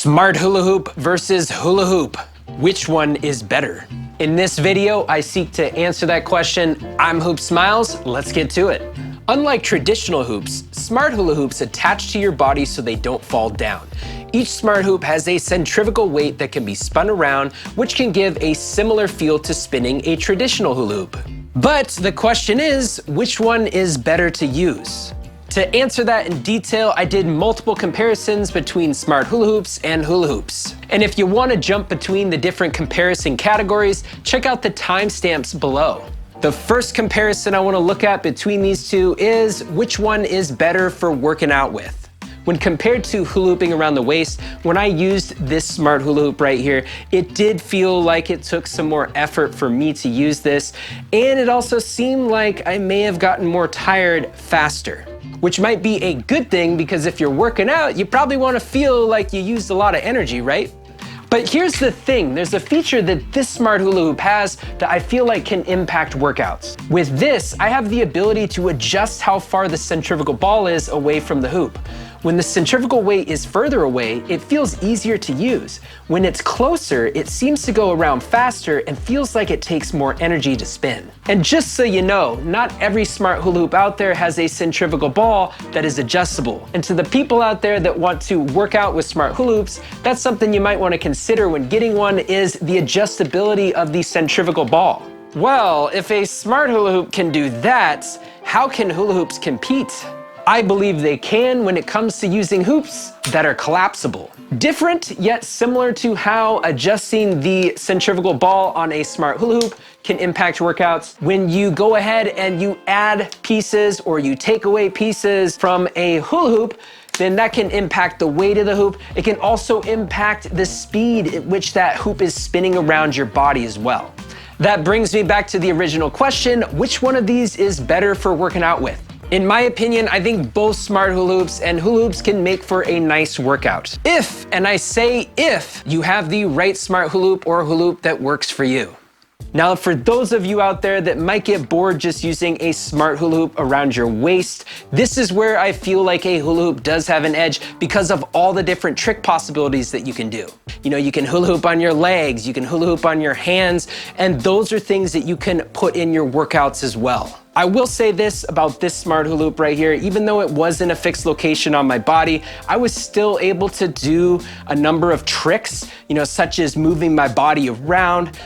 Smart hula hoop versus hula hoop. Which one is better? In this video, I seek to answer that question. I'm Hoop Smiles, let's get to it. Unlike traditional hoops, smart hula hoops attach to your body so they don't fall down. Each smart hoop has a centrifugal weight that can be spun around, which can give a similar feel to spinning a traditional hula hoop. But the question is, which one is better to use? To answer that in detail, I did multiple comparisons between smart hula hoops and hula hoops. And if you want to jump between the different comparison categories, check out the timestamps below. The first comparison I want to look at between these two is which one is better for working out with. When compared to hula hooping around the waist, when I used this smart hula hoop right here, it did feel like it took some more effort for me to use this, and it also seemed like I may have gotten more tired faster. Which might be a good thing because if you're working out, you probably want to feel like you used a lot of energy, right? But here's the thing, there's a feature that this smart hula hoop has that I feel like can impact workouts. With this, I have the ability to adjust how far the centrifugal ball is away from the hoop. When the centrifugal weight is further away, it feels easier to use. When it's closer, it seems to go around faster and feels like it takes more energy to spin. And just so you know, not every smart hula hoop out there has a centrifugal ball that is adjustable. And to the people out there that want to work out with smart hula hoops, that's something you might want to consider when getting one is the adjustability of the centrifugal ball. Well, if a smart hula hoop can do that, how can hula hoops compete? I believe they can when it comes to using hoops that are collapsible. Different, yet similar to how adjusting the centrifugal ball on a smart hula hoop can impact workouts. When you go ahead and you add pieces or you take away pieces from a hula hoop, then that can impact the weight of the hoop. It can also impact the speed at which that hoop is spinning around your body as well. That brings me back to the original question, which one of these is better for working out with? In my opinion, I think both smart hula hoops and hula hoops can make for a nice workout. If, and I say if, you have the right smart hula hoop or hula hoop that works for you. Now, for those of you out there that might get bored just using a smart hula hoop around your waist, this is where I feel like a hula hoop does have an edge because of all the different trick possibilities that you can do. You know, you can hula hoop on your legs, you can hula hoop on your hands, and those are things that you can put in your workouts as well. I will say this about this smart hula hoop right here, even though it was in a fixed location on my body, I was still able to do a number of tricks, you know, such as moving my body around,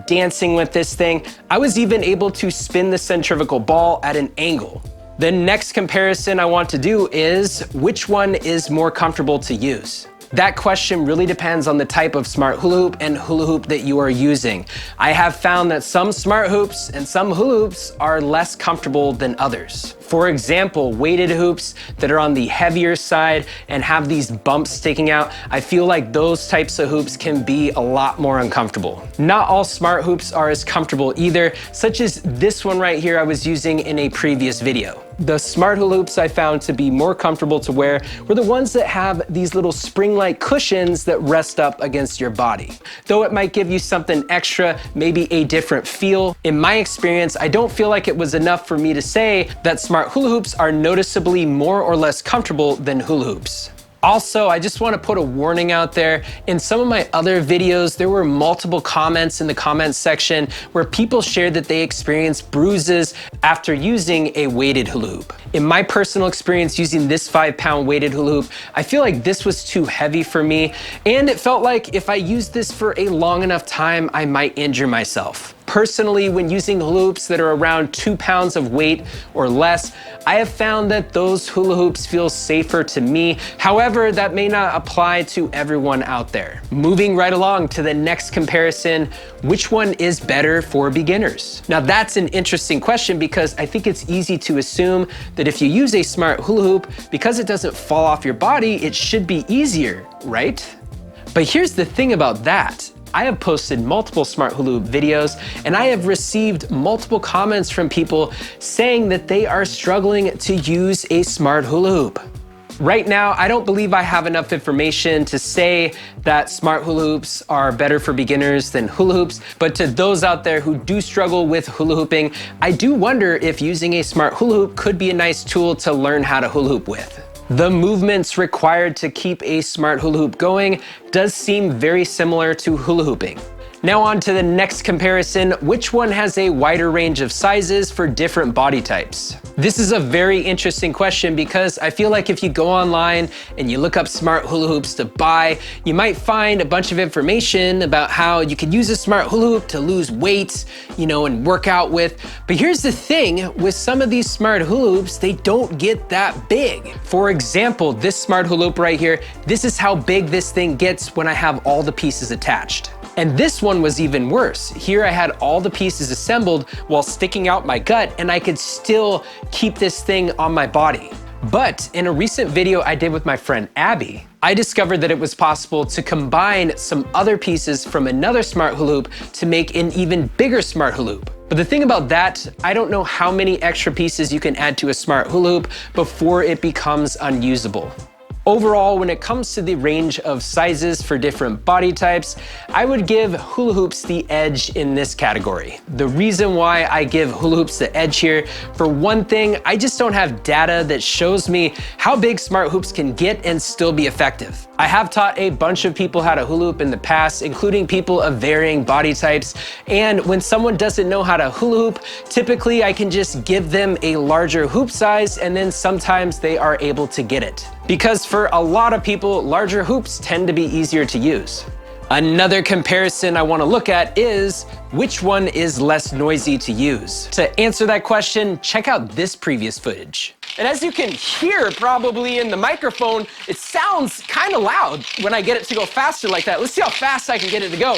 dancing with this thing. I was even able to spin the centrifugal ball at an angle. The next comparison I want to do is which one is more comfortable to use? That question really depends on the type of smart hula hoop and hula hoop that you are using. I have found that some smart hoops and some hula hoops are less comfortable than others. For example, weighted hoops that are on the heavier side and have these bumps sticking out, I feel like those types of hoops can be a lot more uncomfortable. Not all smart hoops are as comfortable either, such as this one right here I was using in a previous video. The smart hula hoops I found to be more comfortable to wear were the ones that have these little spring-like cushions that rest up against your body. Though it might give you something extra, maybe a different feel, in my experience, I don't feel like it was enough for me to say that smart hula hoops are noticeably more or less comfortable than hula hoops. Also, I just want to put a warning out there. In some of my other videos, there were multiple comments in the comments section where people shared that they experienced bruises after using a weighted hula hoop. In my personal experience using this 5-pound weighted hula hoop, I feel like this was too heavy for me, and it felt like if I used this for a long enough time, I might injure myself. Personally, when using hula hoops that are around 2 pounds of weight or less, I have found that those hula hoops feel safer to me. However, that may not apply to everyone out there. Moving right along to the next comparison, which one is better for beginners? Now that's an interesting question because I think it's easy to assume that if you use a smart hula hoop, because it doesn't fall off your body, it should be easier, right? But here's the thing about that. I have posted multiple smart hula hoop videos and I have received multiple comments from people saying that they are struggling to use a smart hula hoop. Right now, I don't believe I have enough information to say that smart hula hoops are better for beginners than hula hoops, but to those out there who do struggle with hula hooping, I do wonder if using a smart hula hoop could be a nice tool to learn how to hula hoop with. The movements required to keep a smart hula hoop going does seem very similar to hula hooping. Now on to the next comparison, which one has a wider range of sizes for different body types? This is a very interesting question because I feel like if you go online and you look up smart hula hoops to buy, you might find a bunch of information about how you could use a smart hula hoop to lose weight, and work out with. But here's the thing, with some of these smart hula hoops, they don't get that big. For example, this smart hula hoop right here, this is how big this thing gets when I have all the pieces attached. And this one was even worse. Here I had all the pieces assembled while sticking out my gut, and I could still keep this thing on my body. But in a recent video I did with my friend Abby, I discovered that it was possible to combine some other pieces from another smart hula hoop to make an even bigger smart hula hoop. But the thing about that, I don't know how many extra pieces you can add to a smart hula hoop before it becomes unusable. Overall, when it comes to the range of sizes for different body types, I would give hula hoops the edge in this category. The reason why I give hula hoops the edge here, for one thing, I just don't have data that shows me how big smart hoops can get and still be effective. I have taught a bunch of people how to hula hoop in the past, including people of varying body types, and when someone doesn't know how to hula hoop, typically I can just give them a larger hoop size and then sometimes they are able to get it. Because for a lot of people, larger hoops tend to be easier to use. Another comparison I want to look at is which one is less noisy to use. To answer that question, check out this previous footage. And as you can hear probably in the microphone, it sounds kind of loud when I get it to go faster like that. Let's see how fast I can get it to go.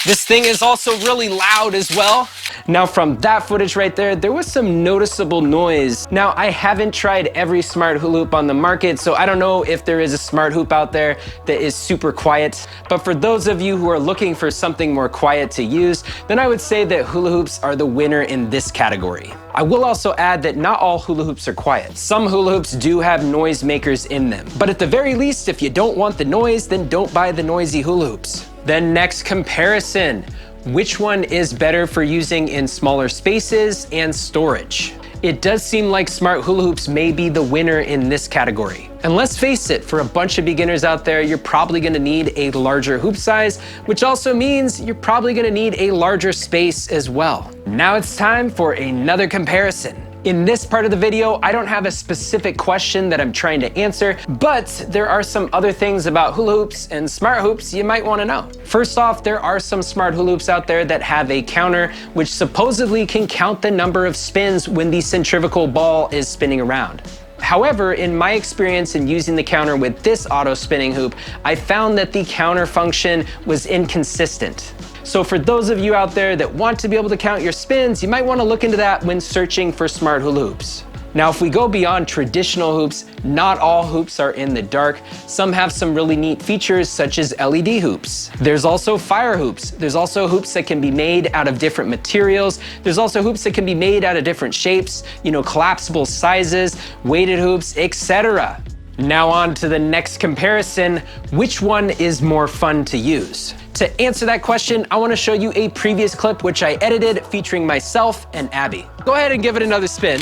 This thing is also really loud as well. Now from that footage right there, there was some noticeable noise. Now I haven't tried every smart hula hoop on the market, so I don't know if there is a smart hoop out there that is super quiet. But for those of you who are looking for something more quiet to use, then I would say that hula hoops are the winner in this category. I will also add that not all hula hoops are quiet. Some hula hoops do have noise makers in them. But at the very least, if you don't want the noise, then don't buy the noisy hula hoops. The next comparison. Which one is better for using in smaller spaces and storage? It does seem like smart hula hoops may be the winner in this category. And let's face it, for a bunch of beginners out there, you're probably gonna need a larger hoop size, which also means you're probably gonna need a larger space as well. Now it's time for another comparison. In this part of the video, I don't have a specific question that I'm trying to answer, but there are some other things about hula hoops and smart hoops you might want to know. First off, there are some smart hula hoops out there that have a counter which supposedly can count the number of spins when the centrifugal ball is spinning around. However, in my experience in using the counter with this auto spinning hoop, I found that the counter function was inconsistent. So for those of you out there that want to be able to count your spins, you might want to look into that when searching for smart hula hoops. Now, if we go beyond traditional hoops, not all hoops are in the dark. Some have some really neat features such as LED hoops. There's also fire hoops. There's also hoops that can be made out of different materials. There's also hoops that can be made out of different shapes, collapsible sizes, weighted hoops, etc. Now on to the next comparison. Which one is more fun to use? To answer that question, I want to show you a previous clip which I edited featuring myself and Abby. Go ahead and give it another spin.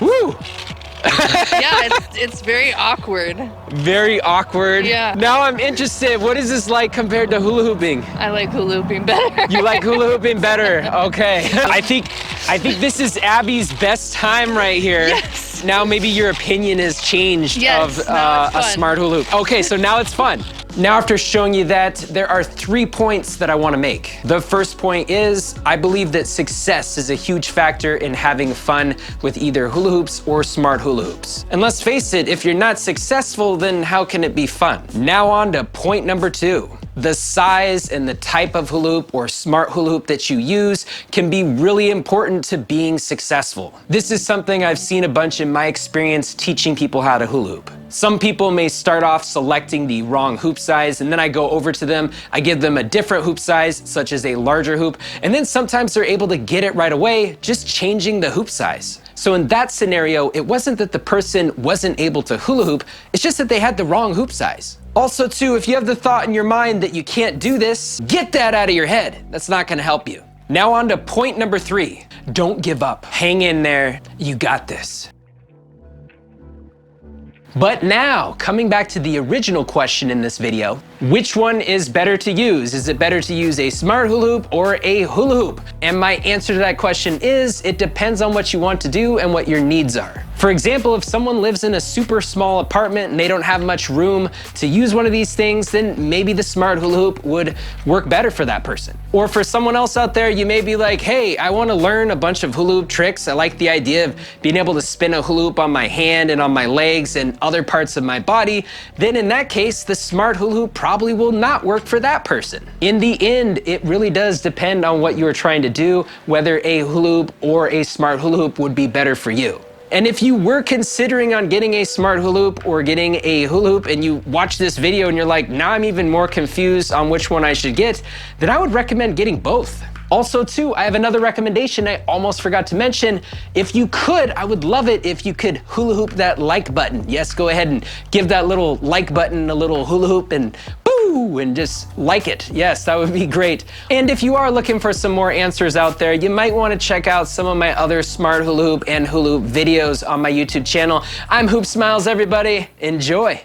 Woo! Yeah, it's very awkward. Very awkward. Yeah. Now I'm interested. What is this like compared to hula hooping? I like hula hooping better. You like hula hooping better? Okay. I think this is Abby's best time right here. Yes. Now maybe your opinion has changed yes, of a smart hula hoop. Okay, so now it's fun. Now after showing you that, there are 3 points that I want to make. The first point is, I believe that success is a huge factor in having fun with either hula hoops or smart hula hoops. And let's face it, if you're not successful, then how can it be fun? Now on to point number 2. The size and the type of hula hoop or smart hula hoop that you use can be really important to being successful. This is something I've seen a bunch in my experience teaching people how to hula hoop. Some people may start off selecting the wrong hoop size, and then I go over to them, I give them a different hoop size, such as a larger hoop, and then sometimes they're able to get it right away, just changing the hoop size. So in that scenario, it wasn't that the person wasn't able to hula hoop, it's just that they had the wrong hoop size. Also too, if you have the thought in your mind that you can't do this, get that out of your head. That's not gonna help you. Now on to point number 3. Don't give up. Hang in there, you got this. But now, coming back to the original question in this video, which one is better to use? Is it better to use a smart hula hoop or a hula hoop? And my answer to that question is, it depends on what you want to do and what your needs are. For example, if someone lives in a super small apartment and they don't have much room to use one of these things, then maybe the smart hula hoop would work better for that person. Or for someone else out there, you may be like, hey, I want to learn a bunch of hula hoop tricks. I like the idea of being able to spin a hula hoop on my hand and on my legs and other parts of my body. Then in that case, the smart hula hoop probably will not work for that person. In the end, it really does depend on what you're trying to do, whether a hula hoop or a smart hula hoop would be better for you. And if you were considering on getting a smart hula hoop or getting a hula hoop and you watch this video and you're like, now I'm even more confused on which one I should get, then I would recommend getting both. Also too, I have another recommendation I almost forgot to mention. If you could, I would love it if you could hula hoop that like button. Yes, go ahead and give that little like button a little hula hoop and boo, and just like it. Yes, that would be great. And if you are looking for some more answers out there, you might want to check out some of my other smart hula hoop and hula hoop videos on my YouTube channel. I'm Hoop Smiles, everybody. Enjoy.